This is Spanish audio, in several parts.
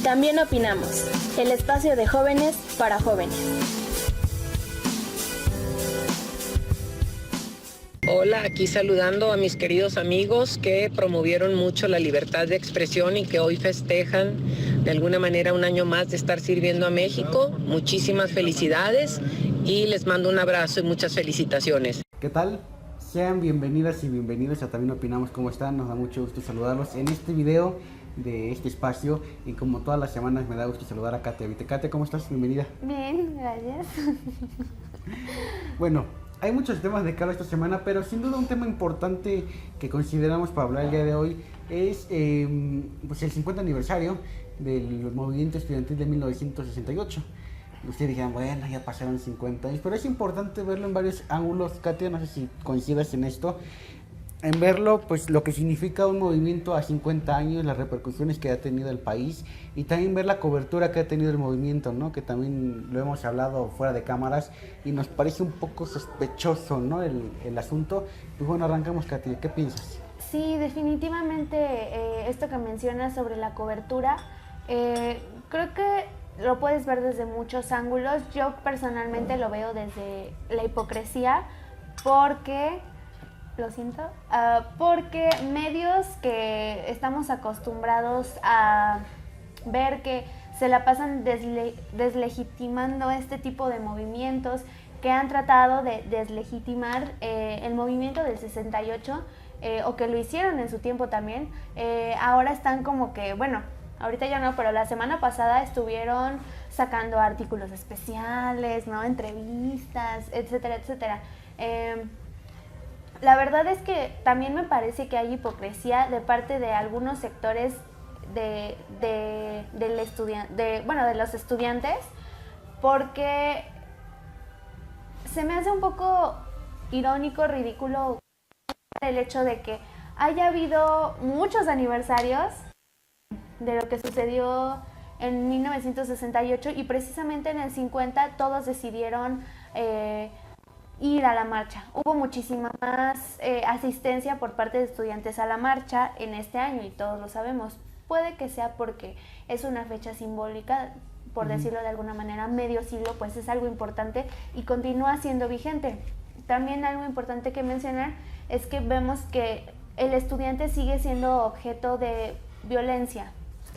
También opinamos, el espacio de jóvenes para jóvenes. Hola, aquí saludando a mis queridos amigos que promovieron mucho la libertad de expresión y que hoy festejan de alguna manera un año más de estar sirviendo a México. Muchísimas felicidades y les mando un abrazo y muchas felicitaciones. ¿Qué tal? Sean bienvenidas y bienvenidos a También Opinamos. ¿Cómo están? Nos da mucho gusto saludarlos en este video de este espacio, y como todas las semanas me da gusto saludar a Katia Vite. Katia, ¿cómo estás? Bienvenida. Bien, gracias. Bueno, hay muchos temas de que hablar esta semana, pero sin duda un tema importante que consideramos para hablar el día de hoy es pues el 50 aniversario del movimiento estudiantil de 1968. Ustedes dijeron, bueno, ya pasaron 50 años, pero es importante verlo en varios ángulos. Katia, no sé si coincidas en esto, en verlo, pues lo que significa un movimiento a 50 años, las repercusiones que ha tenido el país, y también ver la cobertura que ha tenido el movimiento, ¿no? Que también lo hemos hablado fuera de cámaras y nos parece un poco sospechoso, ¿no? El asunto. Pues bueno, arrancamos, Katia, ¿qué piensas? Sí, definitivamente esto que mencionas sobre la cobertura, creo que lo puedes ver desde muchos ángulos. Yo personalmente lo veo desde la hipocresía, porque... Lo siento, porque medios que estamos acostumbrados a ver que se la pasan deslegitimando este tipo de movimientos, que han tratado de deslegitimar el movimiento del 68, o que lo hicieron en su tiempo también, ahora están como que, bueno, ahorita ya no, pero la semana pasada estuvieron sacando artículos especiales, ¿no? Entrevistas, etcétera, etcétera. La verdad es que también me parece que hay hipocresía de parte de algunos sectores de los estudiantes, porque se me hace un poco irónico, ridículo el hecho de que haya habido muchos aniversarios de lo que sucedió en 1968, y precisamente en el 50 todos decidieron ir a la marcha. Hubo muchísima más asistencia por parte de estudiantes a la marcha en este año, y todos lo sabemos. Puede que sea porque es una fecha simbólica, por decirlo de alguna manera, medio siglo, pues es algo importante y continúa siendo vigente. También algo importante que mencionar es que vemos que el estudiante sigue siendo objeto de violencia.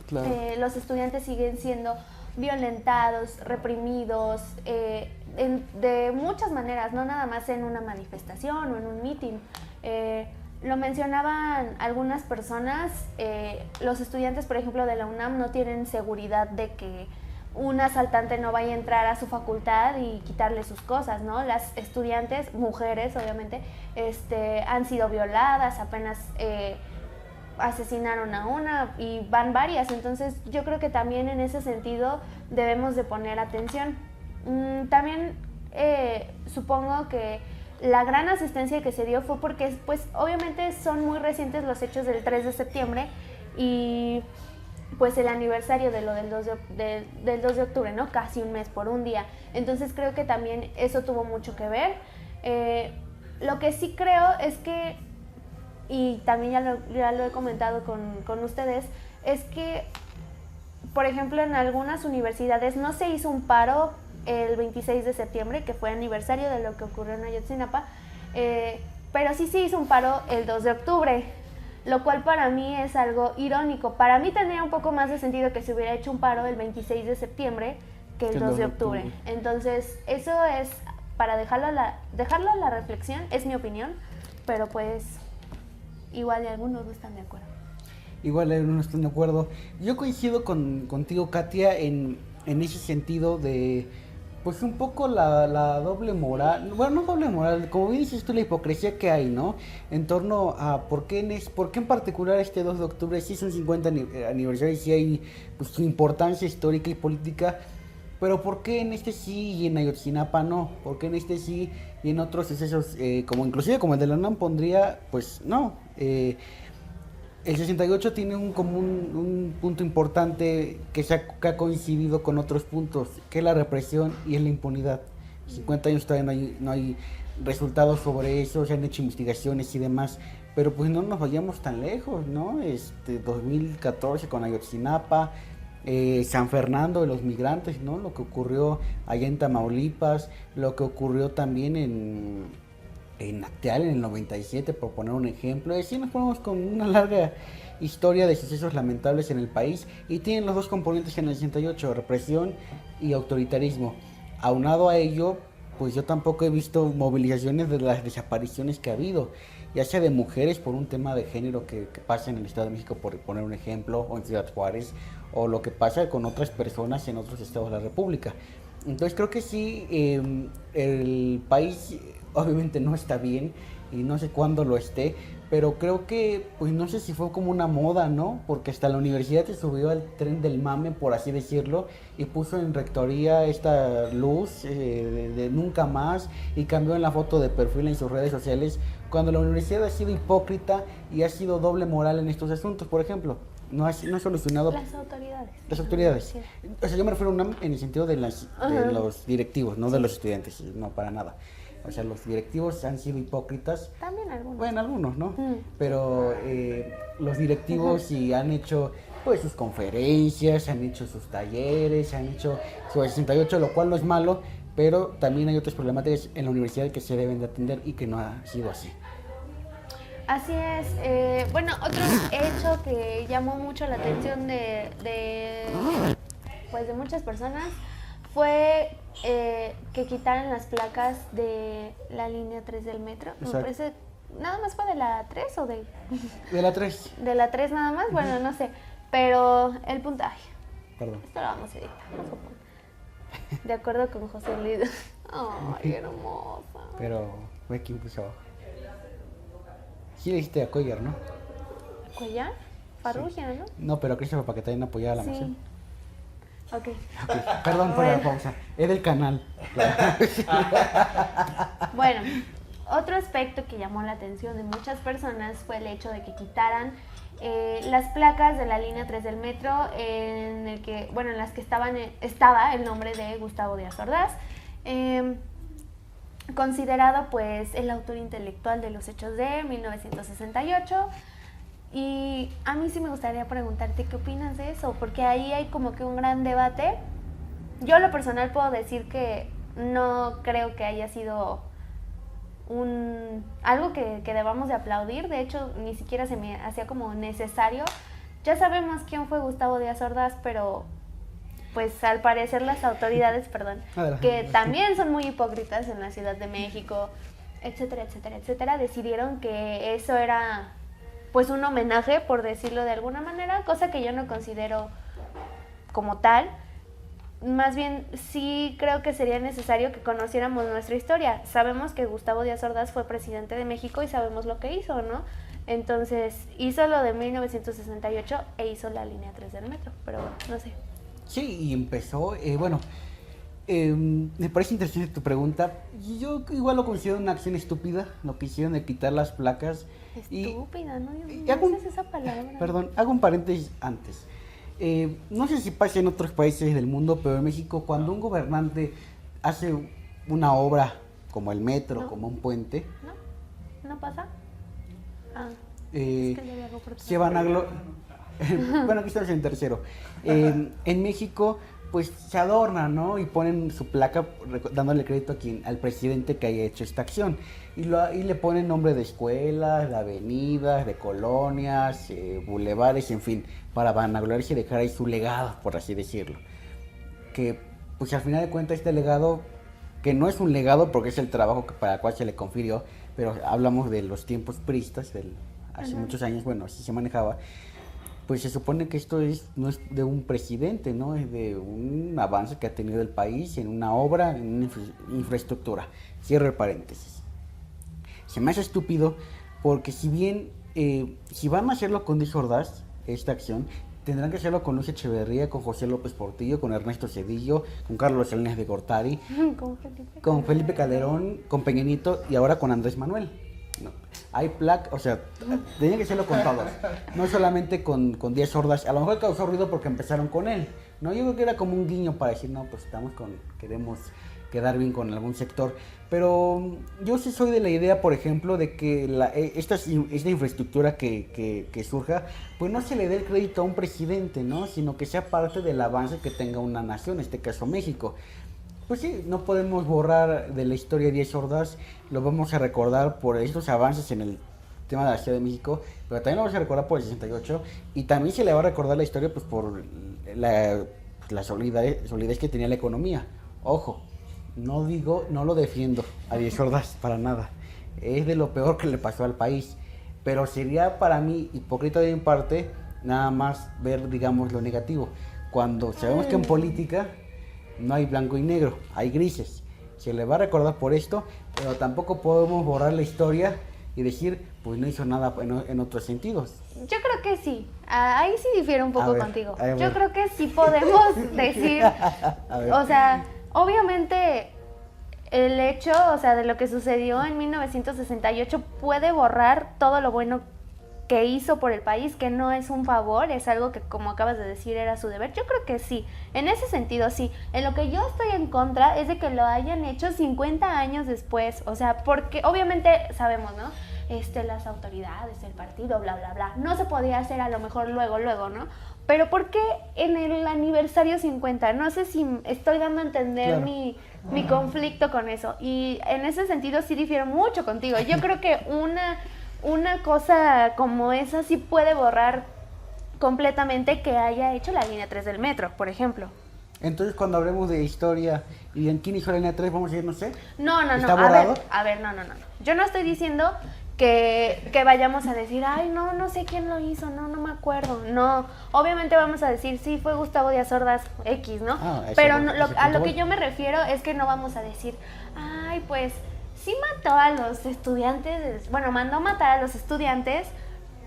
Claro. Los estudiantes siguen siendo violentados, reprimidos, de muchas maneras, no nada más en una manifestación o en un mitin. Lo mencionaban algunas personas, los estudiantes, por ejemplo, de la UNAM no tienen seguridad de que un asaltante no vaya a entrar a su facultad y quitarle sus cosas, ¿no? Las estudiantes, mujeres obviamente, han sido violadas, apenas asesinaron a una y van varias. Entonces yo creo que también en ese sentido debemos de poner atención. También supongo que la gran asistencia que se dio fue porque, pues, obviamente son muy recientes los hechos del 3 de septiembre y pues el aniversario de lo del 2 de octubre, ¿no? Casi un mes por un día. Entonces creo que también eso tuvo mucho que ver. Lo que sí creo es que, y también ya lo he comentado con ustedes, es que, por ejemplo, en algunas universidades no se hizo un paro el 26 de septiembre, que fue aniversario de lo que ocurrió en Ayotzinapa, pero sí se hizo un paro el 2 de octubre, lo cual para mí es algo irónico. Para mí tendría un poco más de sentido que se hubiera hecho un paro el 26 de septiembre que el 2 de octubre. Entonces, eso es para dejarlo a la reflexión, es mi opinión, pero pues igual algunos no están de acuerdo. Igual algunos no están de acuerdo. Yo coincido contigo, Katia, en ese sentido de, pues, un poco la doble moral, bueno, no doble moral, como bien dices tú, la hipocresía que hay, ¿no? En torno a por qué en particular este 2 de octubre sí son 50 aniversario y sí hay, pues, su importancia histórica y política, pero por qué en este sí y en Ayotzinapa no, por qué en este sí y en otros sucesos, como inclusive como el de la UNAM pondría, pues no. El 68 tiene un punto importante que ha coincidido con otros puntos, que es la represión y es la impunidad. 50 años todavía no hay resultados sobre eso, se han hecho investigaciones y demás, pero pues no nos vayamos tan lejos, ¿no? 2014 con Ayotzinapa, San Fernando de los migrantes, ¿no? Lo que ocurrió allá en Tamaulipas, lo que ocurrió también en Acteal en el 97, por poner un ejemplo. Y así nos ponemos con una larga historia de sucesos lamentables en el país, y tienen los dos componentes en el 68, represión y autoritarismo. Aunado a ello, pues yo tampoco he visto movilizaciones de las desapariciones que ha habido, ya sea de mujeres por un tema de género que pasa en el Estado de México, por poner un ejemplo, o en Ciudad Juárez, o lo que pasa con otras personas en otros estados de la República. Entonces creo que sí, el país obviamente no está bien, y no sé cuándo lo esté, pero creo que, pues no sé si fue como una moda, ¿no? Porque hasta la universidad se subió al tren del mame, por así decirlo, y puso en rectoría esta luz de nunca más, y cambió en la foto de perfil en sus redes sociales, cuando la universidad ha sido hipócrita y ha sido doble moral en estos asuntos. Por ejemplo, no ha solucionado... Las autoridades. Las autoridades. Sí. O sea, yo me refiero a UNAM en el sentido de los directivos, no de los estudiantes, no para nada. O sea, los directivos han sido hipócritas. También algunos. Bueno, algunos, ¿no? Pero los directivos sí han hecho pues sus conferencias, han hecho sus talleres, han hecho su 68, lo cual no es malo, pero también hay otras problemáticas en la universidad que se deben de atender y que no ha sido así. Así es. Bueno, otro hecho que llamó mucho la atención de muchas personas fue que quitaran las placas de la línea 3 del metro. Me Exacto. parece, ¿nada más fue de la 3 o de...? De la 3. De la 3 nada más, bueno, no sé. Pero el puntaje, Perdón. esto lo vamos a editar, no se pone. De acuerdo con José Luis. Ay, hermosa. Pero fue quien puso abajo. Sí le dijiste a Coyer, ¿no? ¿Cuellar? Farrugia, ¿no? No, pero Christopher para que también apoyara la Sí. moción. Ok. Ok, perdón por la Bueno. pausa. Es del canal. Bueno, otro aspecto que llamó la atención de muchas personas fue el hecho de que quitaran las placas de la línea 3 del metro en las que estaba el nombre de Gustavo Díaz Ordaz, considerado pues el autor intelectual de los hechos de 1968. Y a mí sí me gustaría preguntarte qué opinas de eso, porque ahí hay como que un gran debate. Yo a lo personal puedo decir que no creo que haya sido algo que debamos de aplaudir. De hecho, ni siquiera se me hacía como necesario. Ya sabemos quién fue Gustavo Díaz Ordaz, pero pues al parecer las autoridades, que también son muy hipócritas en la Ciudad de México, etcétera, etcétera, etcétera, decidieron que eso era pues un homenaje, por decirlo de alguna manera, cosa que yo no considero como tal. Más bien sí creo que sería necesario que conociéramos nuestra historia. Sabemos que Gustavo Díaz Ordaz fue presidente de México y sabemos lo que hizo, ¿no? Entonces hizo lo de 1968 e hizo la línea 3 del metro, pero bueno, no sé. Sí, y empezó, me parece interesante tu pregunta. Yo igual lo considero una acción estúpida, lo que hicieron de quitar las placas. Estúpida, ¿no? hago No dices esa palabra. Perdón, hago un paréntesis antes. No sé si pasa en otros países del mundo, pero en México, cuando un gobernante hace una obra como el metro, como un puente, ¿No pasa? eh, Es que yo lo hago por se van a bueno, aquí estamos en tercero. En México, pues se adornan, ¿no? Y ponen su placa dándole crédito al presidente que haya hecho esta acción. Y le ponen nombre de escuelas, de avenidas, de colonias, bulevares, en fin, para vanagloriarse y dejar ahí su legado, por así decirlo. Que, pues al final de cuentas, este legado, que no es un legado porque es el trabajo para el cual se le confirió, pero hablamos de los tiempos priistas, hace muchos años, bueno, así se manejaba. Pues se supone que esto no es de un presidente, ¿no? Es de un avance que ha tenido el país en una obra, en una infraestructura. Cierro el paréntesis. Se me hace estúpido porque si bien, si van a hacerlo con Díaz Ordaz, esta acción, tendrán que hacerlo con Luis Echeverría, con José López Portillo, con Ernesto Cedillo, con Carlos Salinas de Gortari, con Felipe Calderón, con Peña Nieto y ahora con Andrés Manuel. No. Hay placa, o sea, tenían que hacerlo con todos, no solamente con Díaz Ordaz. A lo mejor causó ruido porque empezaron con él, ¿no? Yo creo que era como un guiño para decir, no, pues queremos quedar bien con algún sector. Pero yo sí soy de la idea, por ejemplo, de que esta infraestructura que surja, pues no se le dé el crédito a un presidente, ¿no? Sino que sea parte del avance que tenga una nación, en este caso México. Pues sí, no podemos borrar de la historia de 10 Ordaz, lo vamos a recordar por estos avances en el tema de la Ciudad de México, pero también lo vamos a recordar por el 68, y también se le va a recordar la historia pues por la solidez que tenía la economía. Ojo, no lo defiendo a 10 Ordaz para nada, es de lo peor que le pasó al país, pero sería para mí hipócrita de mi parte nada más ver, digamos, lo negativo, cuando sabemos que en política no hay blanco y negro, hay grises. Se le va a recordar por esto, pero tampoco podemos borrar la historia y decir, pues no hizo nada en otros sentidos. Yo creo que sí. Ahí sí difiero un poco contigo. Yo creo que sí podemos decir, o sea, obviamente el hecho, o sea, de lo que sucedió en 1968 puede borrar todo lo bueno que hizo por el país, que no es un favor, es algo que, como acabas de decir, era su deber. Yo creo que sí, en ese sentido sí. En lo que yo estoy en contra es de que lo hayan hecho 50 años después, o sea, porque obviamente sabemos, ¿no? Las autoridades, el partido, bla, bla, bla. No se podía hacer a lo mejor luego, ¿no? Pero ¿por qué en el aniversario 50? No sé si estoy dando a entender mi conflicto con eso. Y en ese sentido sí difiero mucho contigo. Yo creo que una cosa como esa sí puede borrar completamente que haya hecho la línea 3 del metro, por ejemplo. Entonces, cuando hablemos de historia y en quién hizo la línea 3, vamos a ir, no sé. No. ¿Está borrado? A ver, no. Yo no estoy diciendo que vayamos a decir, ay, no sé quién lo hizo, no me acuerdo. No, obviamente vamos a decir, sí, fue Gustavo Díaz Ordaz X, ¿no? Pero a lo que yo me refiero es que no vamos a decir, ay, pues sí mató a los estudiantes, bueno, mandó matar a los estudiantes,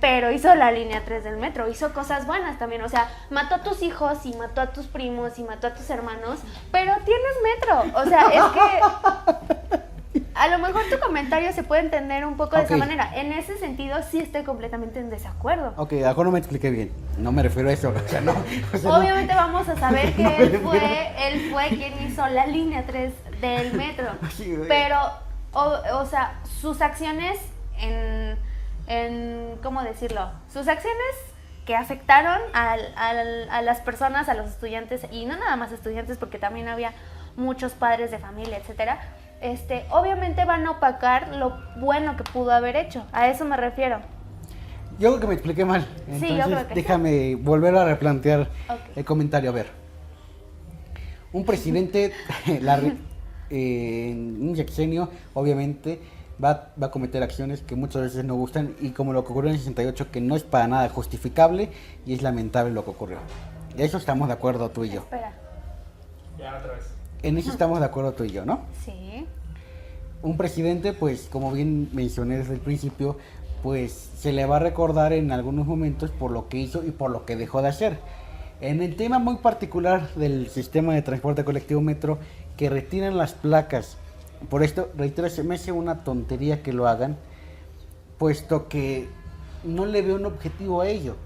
pero hizo la línea 3 del metro, hizo cosas buenas también, o sea, mató a tus hijos y mató a tus primos y mató a tus hermanos, pero tienes metro, o sea, es que a lo mejor tu comentario se puede entender un poco de esa manera. En ese sentido sí estoy completamente en desacuerdo. Ok, a lo mejor no me expliqué bien, no me refiero a eso, o sea, no. O sea, obviamente vamos a saber que él fue quien hizo la línea 3 del metro, pero, o sea, sus acciones ¿cómo decirlo? Sus acciones que afectaron a las personas, a los estudiantes, y no nada más estudiantes, porque también había muchos padres de familia, etcétera, obviamente van a opacar lo bueno que pudo haber hecho. A eso me refiero. Yo creo que me expliqué mal. Entonces, sí, yo creo que déjame volver a replantear el comentario. A ver, un presidente en un sexenio, obviamente, va a cometer acciones que muchas veces no gustan, y como lo que ocurrió en el 68, que no es para nada justificable y es lamentable lo que ocurrió. De eso estamos de acuerdo tú y yo. Espera. Ya, otra vez. En eso estamos de acuerdo tú y yo, ¿no? Sí. Un presidente, pues, como bien mencioné desde el principio, pues se le va a recordar en algunos momentos por lo que hizo y por lo que dejó de hacer. En el tema muy particular del sistema de transporte colectivo metro, que retiran las placas, por esto, reitero, se me hace una tontería que lo hagan, puesto que no le veo un objetivo a ello.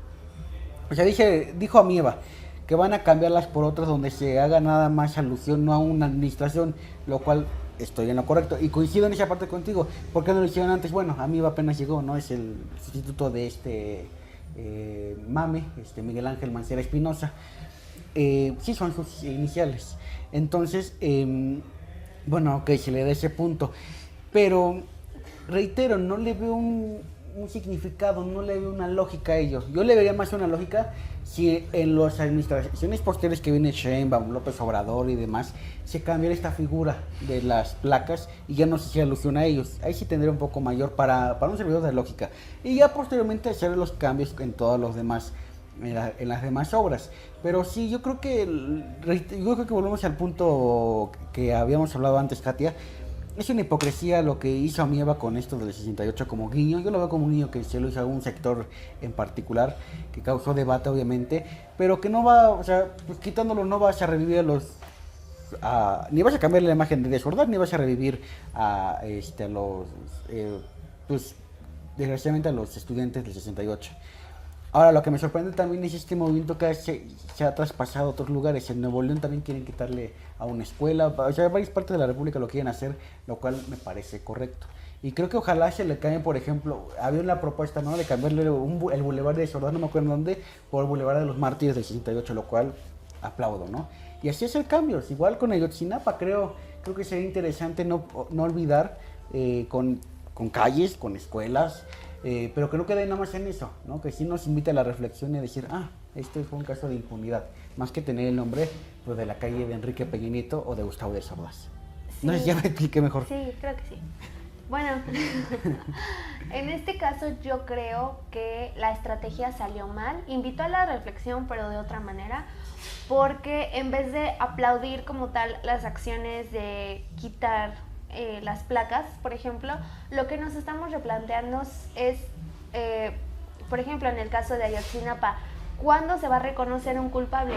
O sea, dijo Amieva que van a cambiarlas por otras donde se haga nada más alusión, no a una administración, lo cual estoy en lo correcto. Y coincido en esa parte contigo. ¿Por qué no lo hicieron antes? Bueno, Amieva apenas llegó, ¿no? Es el sustituto de Mame, Miguel Ángel Mancera Espinosa. Sí, son sus iniciales. Entonces, bueno, ok, se le da ese punto. Pero, reitero, no le veo un significado, no le veo una lógica a ello. Yo le vería más una lógica si en las administraciones posteriores que viene Sheinbaum, López Obrador y demás, se cambiara esta figura de las placas y ya no se hiciera alusión a ellos. Ahí sí tendría un poco mayor para un servidor de lógica. Y ya posteriormente hacer los cambios en todos los demás, en las demás obras. Pero sí, yo creo que volvemos al punto que habíamos hablado antes, Katia. Es una hipocresía lo que hizo Amieva con esto del 68 como guiño. Yo lo veo como un guiño que se lo hizo a un sector en particular, que causó debate obviamente, pero que no va, o sea, pues quitándolo no vas a revivir ni vas a cambiar la imagen de Díaz Ordaz, ni vas a revivir a los, pues desgraciadamente a los estudiantes del 68. Ahora, lo que me sorprende también es este movimiento que se ha traspasado a otros lugares. En Nuevo León también quieren quitarle a una escuela, o sea, varias partes de la República lo quieren hacer, lo cual me parece correcto. Y creo que ojalá se le cambie, por ejemplo, había una propuesta, ¿no?, de cambiarle el Boulevard de Sordán, no me acuerdo dónde, por el Boulevard de los Mártires del 68, lo cual aplaudo, ¿no? Y así hacer cambios, igual con Ayotzinapa, creo que sería interesante no olvidar con calles, con escuelas, pero que no quede nada más en eso, ¿no? Que sí nos invite a la reflexión y a decir, este fue un caso de impunidad, más que tener el nombre pues, de la calle de Enrique Peña Nieto o de Gustavo Díaz Ordaz. Sí. No sé si ya me expliqué mejor. Sí, creo que sí. Bueno, en este caso yo creo que la estrategia salió mal. Invito a la reflexión, pero de otra manera, porque en vez de aplaudir como tal las acciones de quitar las placas, por ejemplo, lo que nos estamos replanteando es, por ejemplo, en el caso de Ayotzinapa, ¿cuándo se va a reconocer un culpable?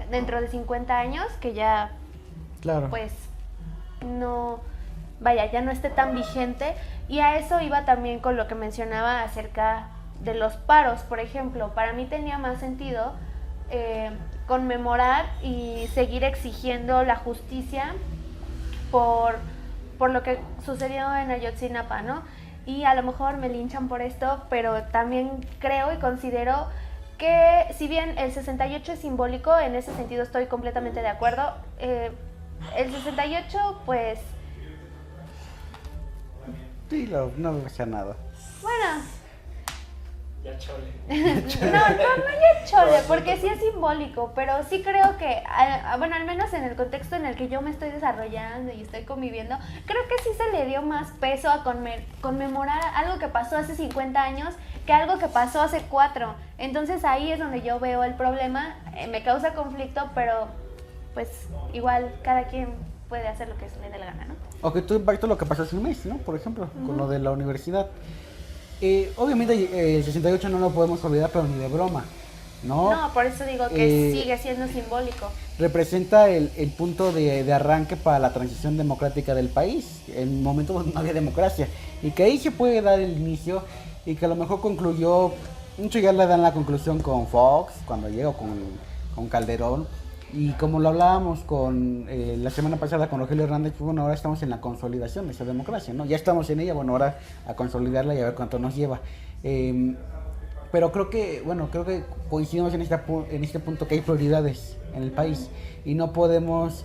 ¿Dentro de 50 años? Que ya, claro, pues, no... Vaya, ya no esté tan vigente, y a eso iba también con lo que mencionaba acerca de los paros, por ejemplo. Para mí tenía más sentido conmemorar y seguir exigiendo la justicia por lo que sucedió en Ayotzinapa, ¿no? Y a lo mejor me linchan por esto, pero también creo y considero que si bien el 68 es simbólico, en ese sentido estoy completamente de acuerdo. El 68, pues... Sí, no me pasa nada. Bueno, Ya chole. no ya chole, porque sí es simbólico, pero sí creo que, bueno, al menos en el contexto en el que yo me estoy desarrollando y estoy conviviendo, creo que sí se le dio más peso a conmemorar algo que pasó hace 50 años que algo que pasó hace 4. Entonces ahí es donde yo veo el problema, me causa conflicto, pero pues igual cada quien puede hacer lo que se le dé la gana, ¿no? O que tú impacto lo que pasó hace un mes, ¿no? Por ejemplo, con lo de la universidad. Obviamente el 68 no lo podemos olvidar, pero ni de broma, ¿no? No, por eso digo que sigue siendo simbólico. Representa el punto de arranque para la transición democrática del país, en un momento donde no había democracia, y que ahí se puede dar el inicio, y que a lo mejor concluyó, muchos ya le dan la conclusión con Fox, cuando llegó con Calderón, y como lo hablábamos con la semana pasada con Rogelio Hernández, pues bueno, ahora estamos en la consolidación de esa democracia, ¿no? Ya estamos en ella, bueno, ahora a consolidarla y a ver cuánto nos lleva. Pero creo que coincidimos en este punto que hay prioridades en el país y no podemos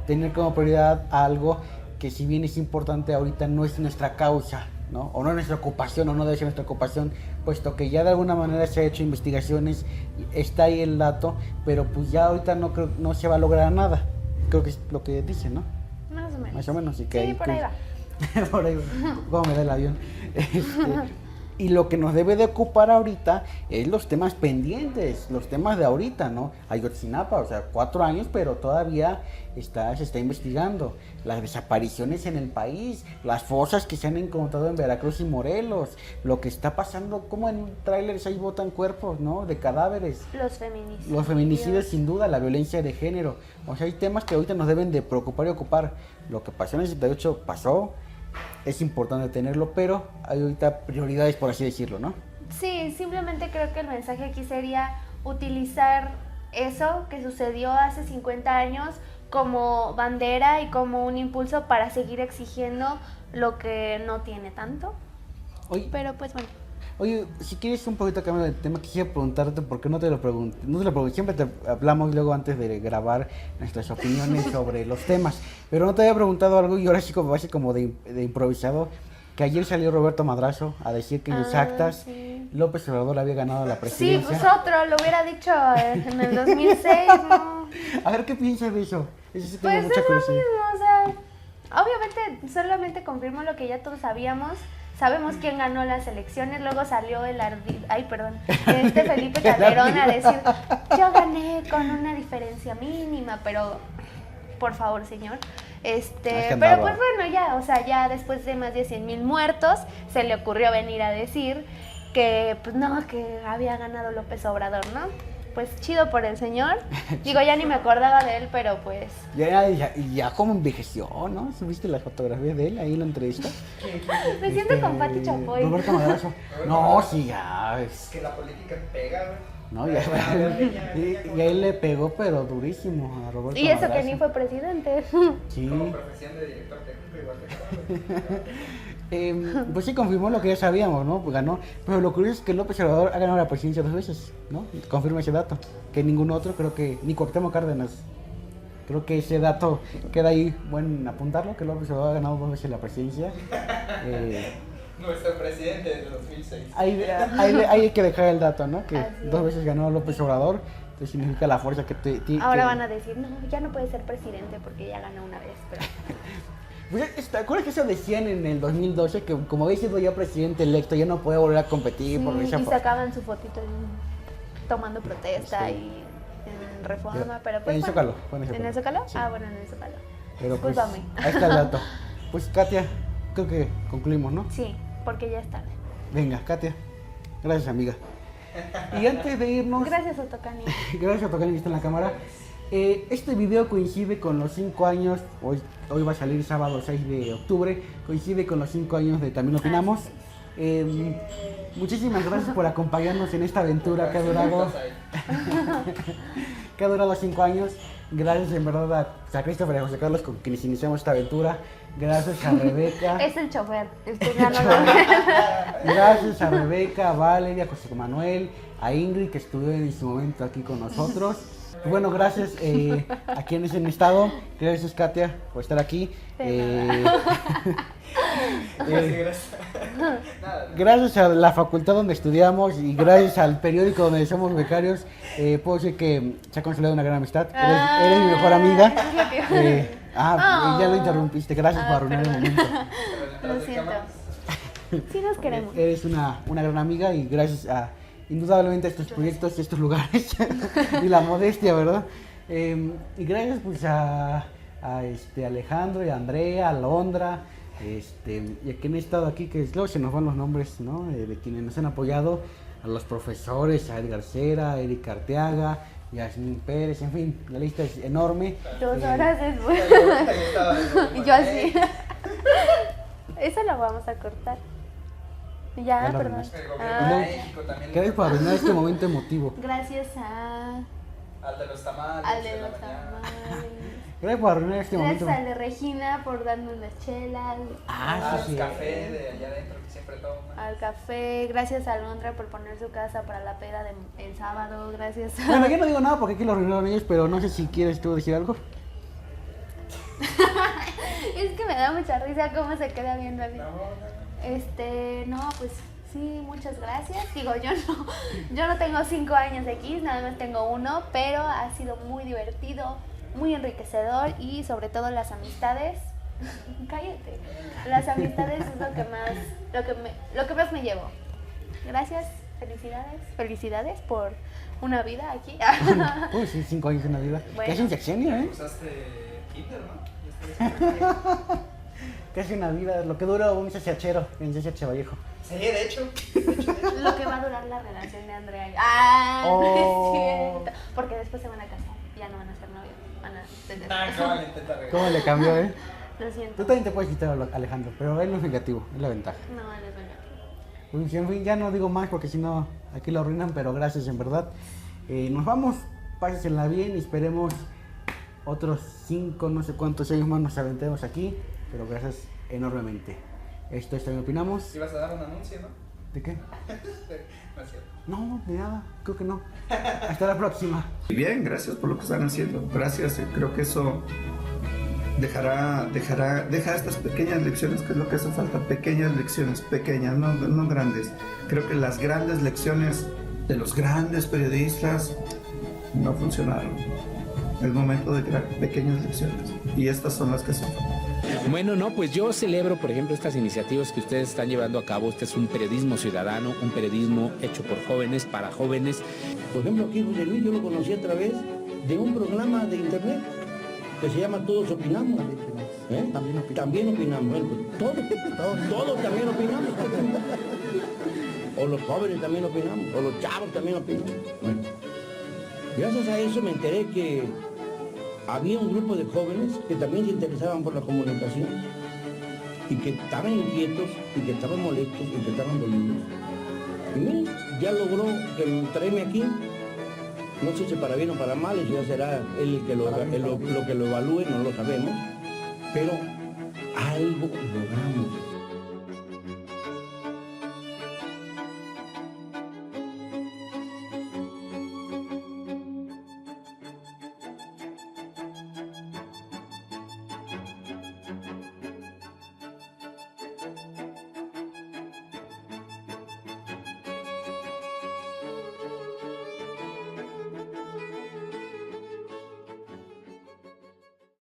tener como prioridad algo que, si bien es importante ahorita, no es nuestra causa, ¿no? O no es nuestra ocupación, o no debe ser nuestra ocupación, puesto que ya de alguna manera se ha hecho investigaciones, está ahí el dato, pero pues ya ahorita no se va a lograr nada. Creo que es lo que dicen, ¿no? Más o menos. Más o menos. Y que Sí, por ahí va. por ahí va. ¿Cómo me da el avión? Y lo que nos debe de ocupar ahorita es los temas pendientes, los temas de ahorita, ¿no? Ayotzinapa, o sea, 4 años, pero todavía se está investigando. Las desapariciones en el país, las fosas que se han encontrado en Veracruz y Morelos, lo que está pasando, como en trailers ahí botan cuerpos, ¿no? De cadáveres. Los feminicidios, sin duda, la violencia de género. O sea, hay temas que ahorita nos deben de preocupar y ocupar. Lo que pasó en el 78 pasó. Es importante tenerlo, pero hay ahorita prioridades, por así decirlo, ¿no? Sí, simplemente creo que el mensaje aquí sería utilizar eso que sucedió hace 50 años como bandera y como un impulso para seguir exigiendo lo que no tiene tanto. Oye, pero pues bueno. Oye, si quieres un poquito cambiar de tema, quisiera preguntarte por qué no te lo pregunté. No te lo pregunté, siempre te hablamos luego antes de grabar nuestras opiniones sobre los temas, pero no te había preguntado algo y ahora sí como de improvisado, que ayer salió Roberto Madrazo a decir que en sus actas sí. López Obrador había ganado la presidencia. Sí, pues otro, lo hubiera dicho en el 2006, ¿no? A ver, ¿qué piensas de eso? Eso sí tengo Pues mucha es lo curiosidad. mismo, o sea, obviamente solamente confirmo lo que ya todos sabíamos. Sabemos quién ganó las elecciones, luego salió Felipe Calderón a decir, yo gané con una diferencia mínima, pero por favor, señor. Pero pues bueno, ya, o sea, ya después de más de 100,000 muertos, se le ocurrió venir a decir que, pues no, que había ganado López Obrador, ¿no? pues chido por el señor. Digo, ya ni me acordaba de él, pero pues... Ya como envejeció, ¿no? ¿Subiste las fotografías de él ahí en la entrevista? Me siento con Pati Chapoy. Roberto Madrazo. No, sí, ya. Es que la política pega, güey. No, ya. Y a él le pegó, pero durísimo a Roberto Y eso Madrazo. que ni fue presidente. Sí. Como profesión de director técnico, igual que Pues sí, confirmó lo que ya sabíamos, ¿no? Pues ganó. Pero lo curioso es que López Obrador ha ganado la presidencia 2 veces, ¿no? Confirma ese dato. Que ningún otro, creo que ni Cuauhtémoc Cárdenas. Creo que ese dato queda ahí, bueno, apuntarlo, que López Obrador ha ganado 2 veces la presidencia. Nuestro presidente desde 2006. Hay que dejar el dato, ¿no? Que Así es. 2 veces ganó López Obrador. Entonces significa la fuerza que Ahora que- van a decir, no, ya no puede ser presidente porque ya ganó una vez. Pero... Pues, ¿te acuerdas que eso decían en el 2012? Que como había sido ya presidente electo, ya no puede volver a competir por esa y fa- sacaban su fotito tomando protesta Sí. y en Reforma, pero En pues el bueno. Zócalo, fue ¿En el Zócalo? Sí. Ah, bueno, en el Zócalo. Pero pues, Discúlpame. ahí está el dato. Pues Katia, creo que concluimos, ¿no? Sí, porque ya es tarde. Venga, Katia. Gracias, amiga. Y antes de irnos, Gracias, Otocani. gracias a tocar en la cámara. Este video coincide con los 5 años, hoy va a salir sábado 6 de octubre, coincide con los 5 años de También Opinamos. Muchísimas gracias por acompañarnos en esta aventura que ha durado 5 años. Gracias en verdad a Christopher y a José Carlos con quienes iniciamos esta aventura. Gracias a Rebeca. Es el chofer. Usted ya no lo Gracias a Rebeca, a Valeria, a José Manuel, a Ingrid que estuvo en su momento aquí con nosotros. Y bueno, gracias a quienes han estado. Gracias Katia por estar aquí. Gracias. Gracias a la facultad donde estudiamos y gracias al periódico donde somos becarios, puedo decir que se ha consolidado una gran amistad. Eres mi mejor amiga. Ya lo interrumpiste. Gracias por arruinar el momento. Lo siento. Sí nos queremos. Eres una gran amiga y gracias a indudablemente a estos proyectos y estos lugares y la modestia, ¿verdad? Y gracias pues a Alejandro y a Andrea, a Londra, y a quienes han estado aquí, que luego se nos van los nombres, ¿no? De quienes nos han apoyado, a los profesores, a Edgar Cera, a Erika Arteaga, Yasmín Pérez, en fin, la lista es enorme. 2 horas después. Y yo así. Eso lo vamos a cortar. Ya, Ya lo perdón. arruinaste. El gobierno de México también. Gracias por arruinar este momento emotivo. Gracias a... Al de los tamales. al de la los mañana. tamales. Gracias por arruinar este Gracias momento. al de Regina por darnos las chelas. Ah, sí, Al café de allá adentro que siempre toma. Al café. Gracias a Londra por poner su casa para la peda el sábado. Gracias a... Bueno, yo no digo nada porque aquí lo arruinaron ellos, pero no sé si quieres tú decir algo. Es que me da mucha risa cómo se queda viendo a mí. No. No, pues sí, muchas gracias. Digo, yo no tengo 5 años aquí, nada más tengo 1, pero ha sido muy divertido, muy enriquecedor y sobre todo las amistades. Cállate. Las amistades es lo que más me llevo. Gracias, felicidades por una vida aquí. Uy, sí, 5 años en la vida. Bueno. Casi un sexenio, ¿eh? Usaste Kinder, ¿no? Casi una vida, lo que dura un CCHero en CCH Vallejo. Sí, de hecho. Lo que va a durar la relación de Andrea. No es Oh. cierto. Porque después se van a casar, ya no van a ser novios, van a tener. Acaba de intentar regresar. ¿Cómo le cambió, eh? Lo siento. Tú también te puedes quitar a Alejandro, pero él no es negativo, es la ventaja. No, él es negativo. Pues, en fin, ya no digo más porque si no, aquí lo arruinan, pero gracias en verdad. Nos vamos, pásensela bien y esperemos otros 5, no sé cuántos años más nos aventemos aquí, pero gracias enormemente. Esto es También Opinamos. Ibas a dar un anuncio, ¿no? ¿De qué? No es cierto. No, de nada, creo que no. Hasta la próxima. Bien, gracias por lo que están haciendo. Gracias, creo que eso deja estas pequeñas lecciones, que es lo que hace falta, pequeñas lecciones, pequeñas, no grandes. Creo que las grandes lecciones de los grandes periodistas no funcionaron. Es momento de crear pequeñas lecciones y estas son las que son. Bueno, no, pues yo celebro, por ejemplo, estas iniciativas que ustedes están llevando a cabo. Este es un periodismo ciudadano, un periodismo hecho por jóvenes, para jóvenes. Por ejemplo, aquí José Luis yo lo conocí a través de un programa de internet que se llama Todos Opinamos. ¿Eh? También opinamos. Bueno, pues, todos también opinamos. O los jóvenes también opinamos, o los chavos también opinamos. Bueno, Gracias a eso me enteré que había un grupo de jóvenes que también se interesaban por la comunicación y que estaban inquietos y que estaban molestos y que estaban dolidos. Y miren, ya logró traerme aquí. No sé si para bien o para mal, eso ya será él el que lo que lo evalúe, no lo sabemos, pero algo logramos.